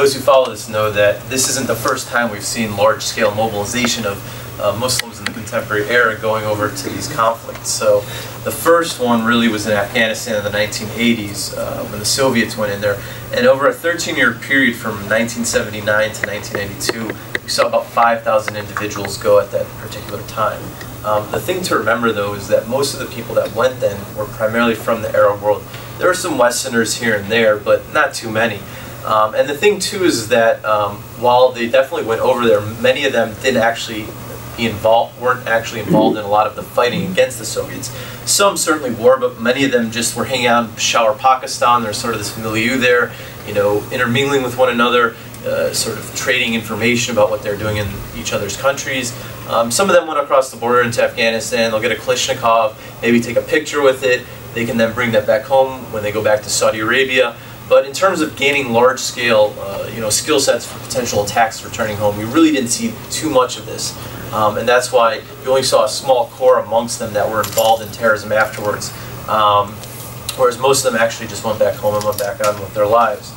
those who follow this know that this isn't the first time we've seen large-scale mobilization of Muslims in the contemporary era going over to these conflicts. So the first one really was in Afghanistan in the 1980s when the Soviets went in there. And over a 13-year period from 1979 to 1992, we saw about 5,000 individuals go at that particular time. The thing to remember, though, is that most of the people that went then were primarily from the Arab world. There were some Westerners here and there, but not too many. And the thing, too, is that while they definitely went over there, many of them didn't actually weren't actually involved in a lot of the fighting against the Soviets. Some certainly were, but many of them just were hanging out in Peshawar, Pakistan. There's sort of this milieu there, you know, intermingling with one another, sort of trading information about what they're doing in each other's countries. Some of them went across the border into Afghanistan. They'll get a Kalashnikov, maybe take a picture with it. They can then bring that back home when they go back to Saudi Arabia. But in terms of gaining large-scale, you know, skill sets for potential attacks returning home, we really didn't see too much of this. And that's why you only saw a small core amongst them that were involved in terrorism afterwards, whereas most of them actually just went back home and went back on with their lives.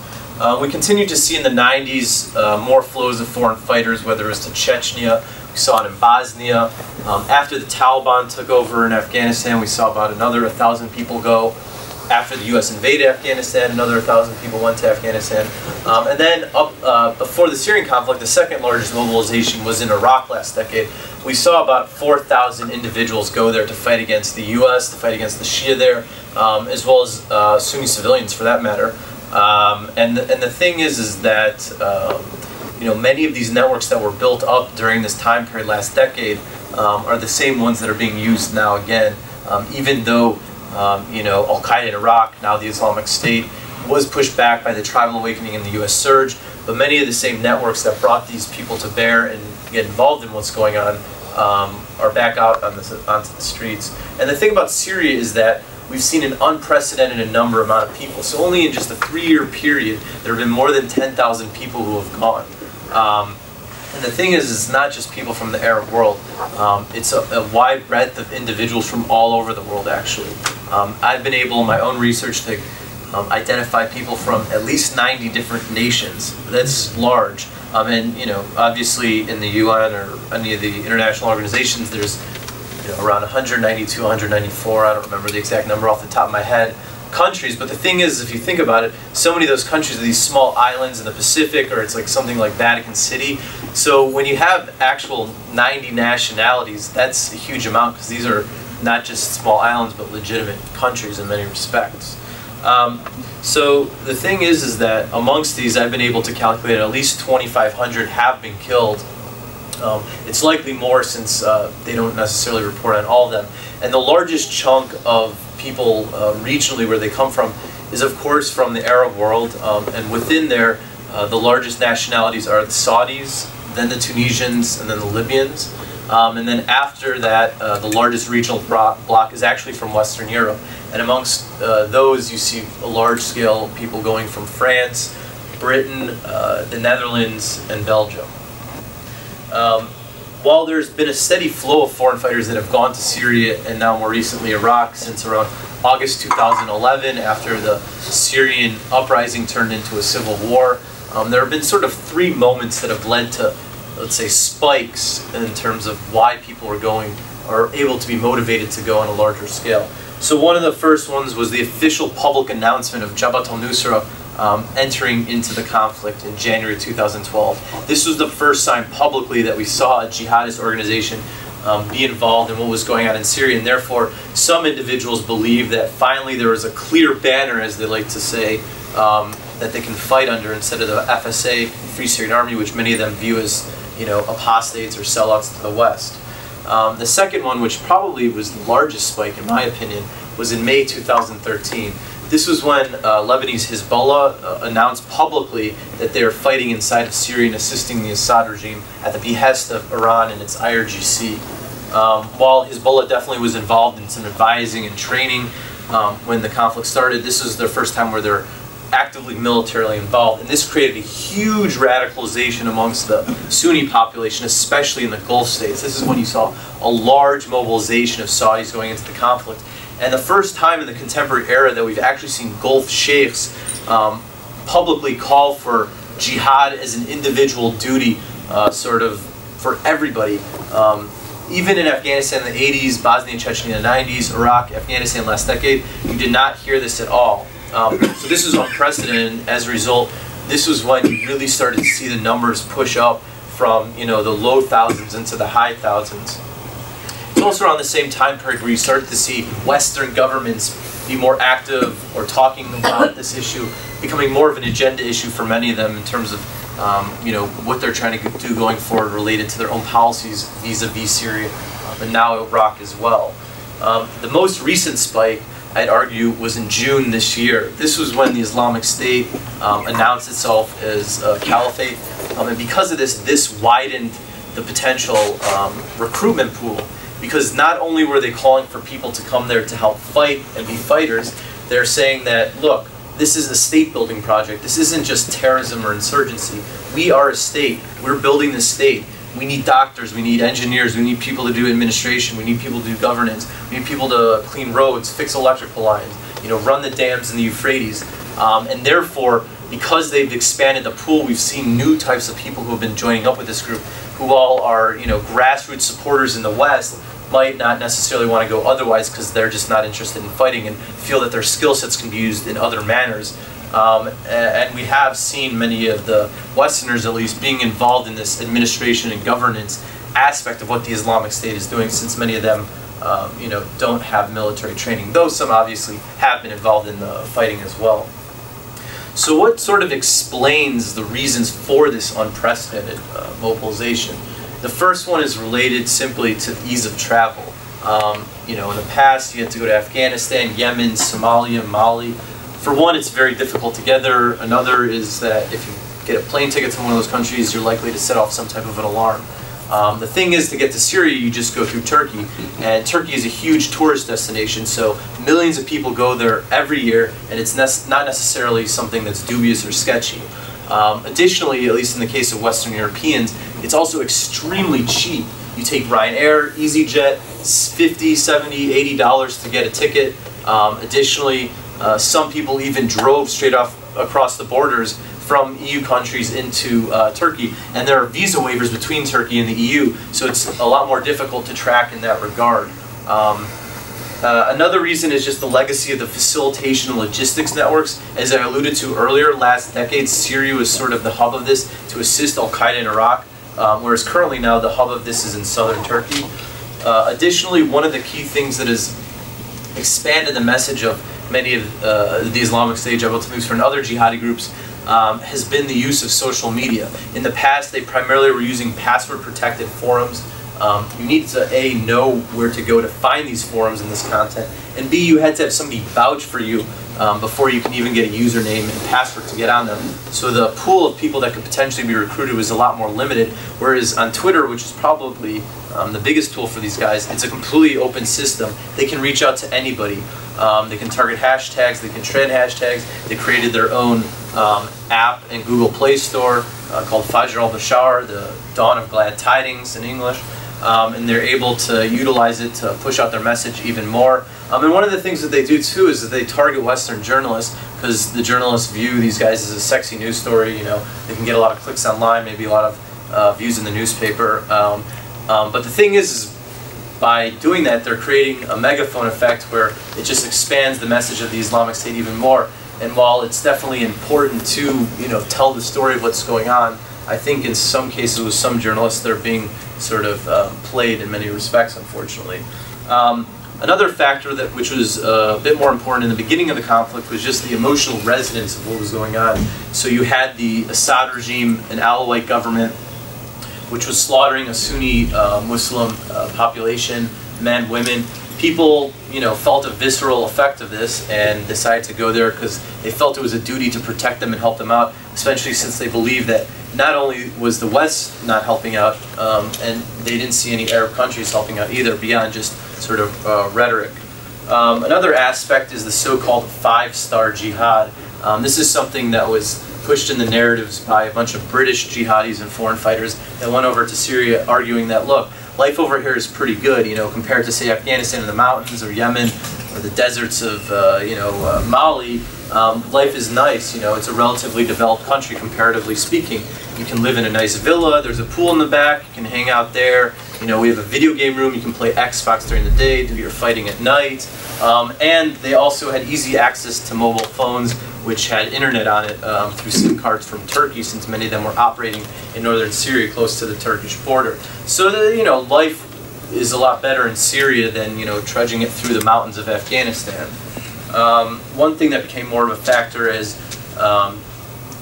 We continued to see in the 90s more flows of foreign fighters, whether it was to Chechnya. We saw it in Bosnia. After the Taliban took over in Afghanistan, we saw about another 1,000 people go. After the U.S. invaded Afghanistan, another 1,000 people went to Afghanistan. And then before the Syrian conflict, the second largest mobilization was in Iraq last decade. We saw about 4,000 individuals go there to fight against the U.S., to fight against the Shia there, as well as Sunni civilians for that matter. And the thing is that you know, many of these networks that were built up during this time period last decade are the same ones that are being used now again, even though you know, Al-Qaeda in Iraq, now the Islamic State, was pushed back by the tribal awakening and the U.S. surge, but many of the same networks that brought these people to bear and get involved in what's going on are back out on onto the streets. And the thing about Syria is that we've seen an unprecedented amount of people. So only in just a 3-year period, there have been more than 10,000 people who have gone. And the thing is, it's not just people from the Arab world. It's a wide breadth of individuals from all over the world, actually. I've been able, in my own research, to identify people from at least 90 different nations. That's large. And, you know, obviously in the UN or any of the international organizations, there's, you know, around 192, 194, I don't remember the exact number off the top of my head, countries. But the thing is, if you think about it, so many of those countries are these small islands in the Pacific, or it's like something like Vatican City. So when you have actual 90 nationalities, that's a huge amount, because these are not just small islands, but legitimate countries in many respects. So the thing is that amongst these, I've been able to calculate at least 2,500 have been killed. It's likely more, since they don't necessarily report on all of them. And the largest chunk of people regionally where they come from is, of course, from the Arab world. And within there, the largest nationalities are the Saudis, then the Tunisians, and then the Libyans. And then after that, the largest regional bloc is actually from Western Europe. And amongst those, you see a large scale people going from France, Britain, the Netherlands, and Belgium. While there's been a steady flow of foreign fighters that have gone to Syria and now more recently Iraq since around August 2011, after the Syrian uprising turned into a civil war, there have been sort of 3 moments that have led to, let's say, spikes in terms of why people are going, or able to be motivated to go on a larger scale. So one of the first ones was the official public announcement of Jabhat al-Nusra entering into the conflict in January 2012. This was the first time publicly that we saw a jihadist organization be involved in what was going on in Syria, and therefore some individuals believe that finally there was a clear banner, as they like to say, that they can fight under, instead of the FSA, Free Syrian Army, which many of them view as, you know, apostates or sellouts to the West. The second one, which probably was the largest spike in my opinion, was in May 2013. This was when Lebanese Hezbollah announced publicly that they are fighting inside of Syria and assisting the Assad regime at the behest of Iran and its AIJAC. While Hezbollah definitely was involved in some advising and training when the conflict started, this was their first time where they're actively militarily involved. And this created a huge radicalization amongst the Sunni population, especially in the Gulf states. This is when you saw a large mobilization of Saudis going into the conflict. And the first time in the contemporary era that we've actually seen Gulf sheikhs publicly call for jihad as an individual duty, sort of for everybody. Even in Afghanistan in the 80s, Bosnia and Chechnya in the 90s, Iraq, Afghanistan last decade, you did not hear this at all. So this was unprecedented. As a result, this was when you really started to see the numbers push up from, the low thousands into the high thousands. It's also around the same time period where you started to see Western governments be more active or talking about this issue, becoming more of an agenda issue for many of them in terms of what they're trying to do going forward related to their own policies vis-a-vis Syria, and now Iraq as well. The most recent spike, I'd argue, was in June this year. This was when the Islamic State announced itself as a caliphate, and because of this, this widened the potential recruitment pool, because not only were they calling for people to come there to help fight and be fighters, they're saying that, look, this is a state-building project. This isn't just terrorism or insurgency. We are a state. We're building the state. We need doctors. We need engineers. We need people to do administration. We need people to do governance. We need people to clean roads, fix electrical lines, run the dams in the Euphrates. And therefore, because they've expanded the pool, we've seen new types of people who have been joining up with this group, who all are, grassroots supporters in the West, might not necessarily want to go otherwise because they're just not interested in fighting and feel that their skill sets can be used in other manners. And we have seen many of the Westerners, at least, being involved in this administration and governance aspect of what the Islamic State is doing, since many of them, don't have military training, though some obviously have been involved in the fighting as well. So what sort of explains the reasons for this unprecedented mobilization? The first one is related simply to ease of travel. In the past, you had to go to Afghanistan, Yemen, Somalia, Mali. For one, it's very difficult to get there. Another is that if you get a plane ticket to one of those countries, you're likely to set off some type of an alarm. The thing is, to get to Syria, you just go through Turkey. And Turkey is a huge tourist destination, so millions of people go there every year, and it's not necessarily something that's dubious or sketchy. Additionally, at least in the case of Western Europeans, it's also extremely cheap. You take Ryanair, EasyJet, $50, $70, $80 to get a ticket. Additionally, some people even drove straight across the borders from EU countries into Turkey, and there are visa waivers between Turkey and the EU, so it's a lot more difficult to track in that regard. Another reason is just the legacy of the facilitation and logistics networks. As I alluded to earlier, last decade, Syria was sort of the hub of this to assist Al-Qaeda in Iraq, whereas currently now the hub of this is in southern Turkey. Additionally, one of the key things that has expanded the message of many of the Islamic State, Jabhat al-Nusra, and other jihadi groups has been the use of social media. In the past, they primarily were using password-protected forums. You need to, A, know where to go to find these forums and this content, and B, you had to have somebody vouch for you before you can even get a username and password to get on them. So the pool of people that could potentially be recruited was a lot more limited, whereas on Twitter, which is probably the biggest tool for these guys, it's a completely open system. They can reach out to anybody. They can target hashtags, they can trend hashtags. They created their own app in Google Play Store called Fajr al-Bashar, the Dawn of Glad Tidings in English. And they're able to utilize it to push out their message even more. And one of the things that they do too is that they target Western journalists, because the journalists view these guys as a sexy news story. They can get a lot of clicks online, maybe a lot of views in the newspaper. But the thing is by doing that, they're creating a megaphone effect where it just expands the message of the Islamic State even more. And while it's definitely important to tell the story of what's going on, I think in some cases with some journalists they're being sort of played in many respects, unfortunately. Another factor which was a bit more important in the beginning of the conflict was just the emotional resonance of what was going on. So you had the Assad regime, an Alawite government, which was slaughtering a Sunni Muslim population, men, women. People, felt a visceral effect of this and decided to go there because they felt it was a duty to protect them and help them out, especially since they believed that not only was the West not helping out, and they didn't see any Arab countries helping out either, beyond just sort of rhetoric. Another aspect is the so-called five-star jihad. This is something that was pushed in the narratives by a bunch of British jihadis and foreign fighters that went over to Syria arguing that, look, life over here is pretty good, compared to, say, Afghanistan in the mountains or Yemen or the deserts of, Mali. life is nice. You know, it's a relatively developed country, comparatively speaking. You can live in a nice villa, there's a pool in the back, you can hang out there. You know, we have a video game room, you can play Xbox during the day, do your fighting at night. And they also had easy access to mobile phones, which had internet on it through SIM cards from Turkey, since many of them were operating in northern Syria, close to the Turkish border. So, you know, life is a lot better in Syria than, you know, trudging it through the mountains of Afghanistan. One thing that became more of a factor as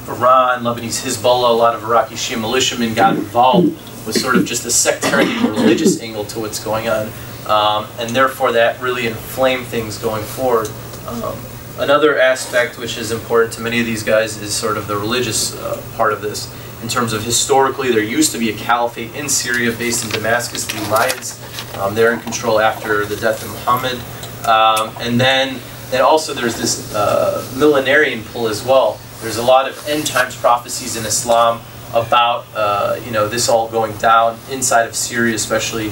Iran, Lebanese Hezbollah, a lot of Iraqi Shia militiamen got involved was sort of just a sectarian religious angle to what's going on. And therefore that really inflamed things going forward. Another aspect which is important to many of these guys is sort of the religious part of this. In terms of historically, there used to be a caliphate in Syria based in Damascus, the Umayyads. They're in control after the death of Muhammad. And then also there's this millenarian pull as well. There's a lot of end times prophecies in Islam about you know, this all going down inside of Syria, especially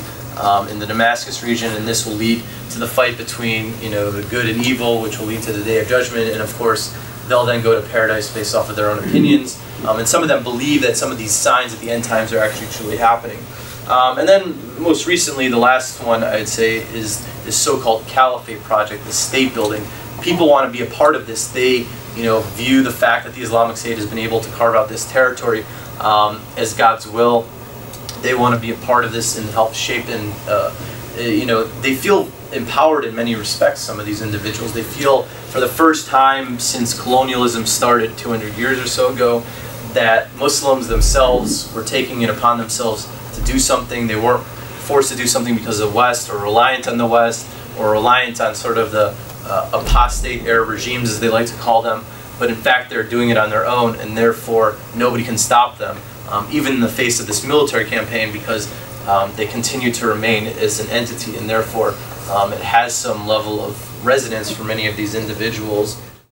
in the Damascus region, and this will lead to the fight between, you know, the good and evil, which will lead to the Day of Judgment, and of course they'll then go to paradise based off of their own opinions. And some of them believe that some of these signs at the end times are actually truly happening. And then most recently, the last one I'd say is this so-called caliphate project, the state building. People want to be a part of this. They, you know, view the fact that the Islamic State has been able to carve out this territory as God's will. They want to be a part of this and help shape and, you know, they feel empowered in many respects, some of these individuals. They feel for the first time since colonialism started 200 years or so ago that Muslims themselves were taking it upon themselves to do something. They weren't forced to do something because of the West, or reliant on the West, or reliant on sort of the apostate Arab regimes, as they like to call them. But in fact, they're doing it on their own, and therefore nobody can stop them, even in the face of this military campaign, because they continue to remain as an entity, and therefore it has some level of resonance for many of these individuals.